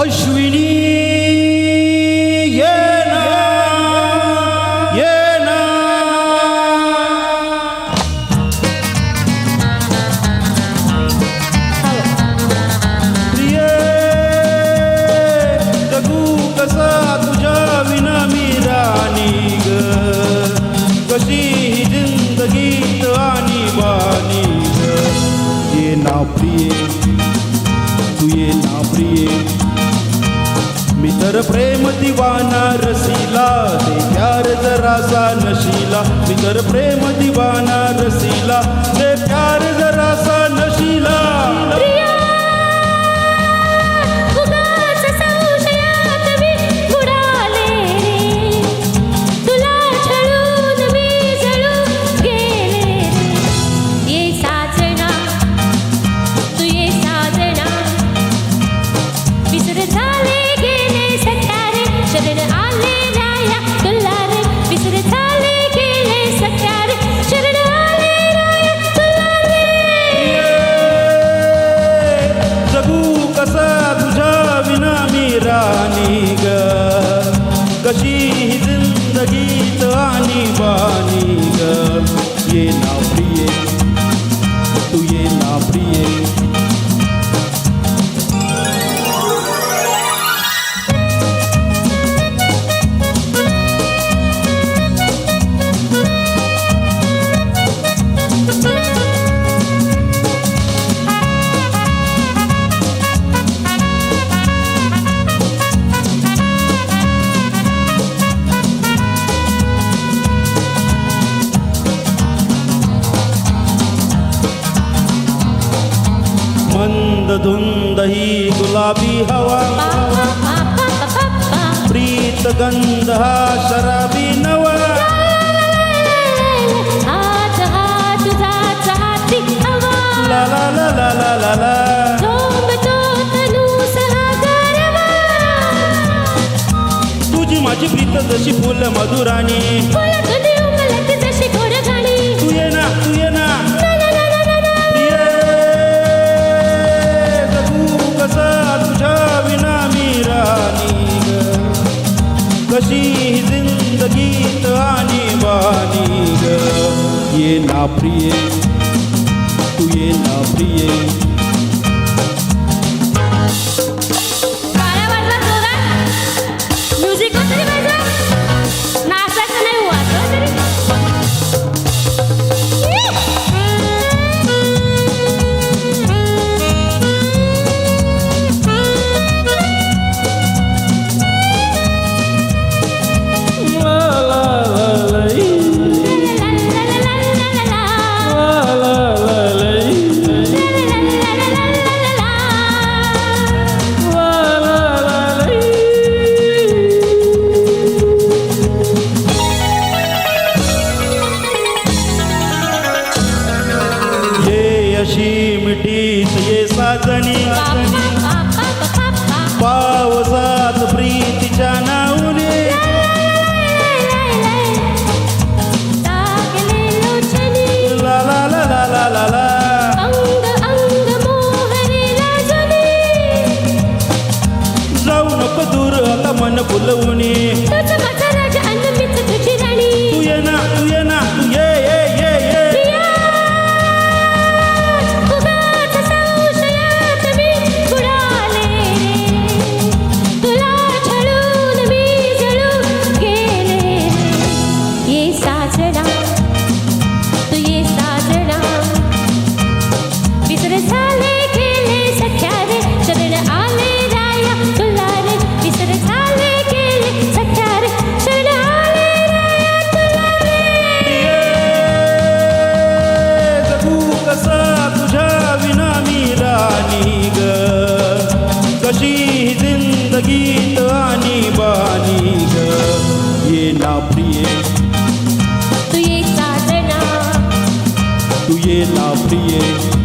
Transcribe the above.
अश्विनी ये ना प्रिय जगू कसा तुझ्या विना मी राणी ग कशी ही जिंदगीत आणि बाणी ग ये ना प्रिय तू ये ना प्रिय मी तर प्रेम दिवाना रसीला दे प्यार जरासा नशीला मी तर प्रेम दिवाना रसीला दे प्यार जरासा नशीला राणी ग कशी ही जिंदगीत आणि बाणी ग ये ना प्रिय तू ये ना प्रिय मंद धुंद ही गुलाबी हवा प्रीत गंध हा शराबी नवा ला ला ला ला ला ला ला तुझी माझी प्रीत जशी फुल मधुराणी तू ये ना कशी ही जिंदगीत आणि बाणी ग ये ना प्रिय तू ये ना प्रिय अशी मिठीच ये साजणी पावसात प्रीतीच्या नाऊने ला ला ला ला ला ला ला जाऊ नको दूर आता मन फुलवून तू ये ना तू ये कशी ही जिंदगीत आणि बाणी ग ये ना प्रिय तू ये साजना तू ये ना प्रिय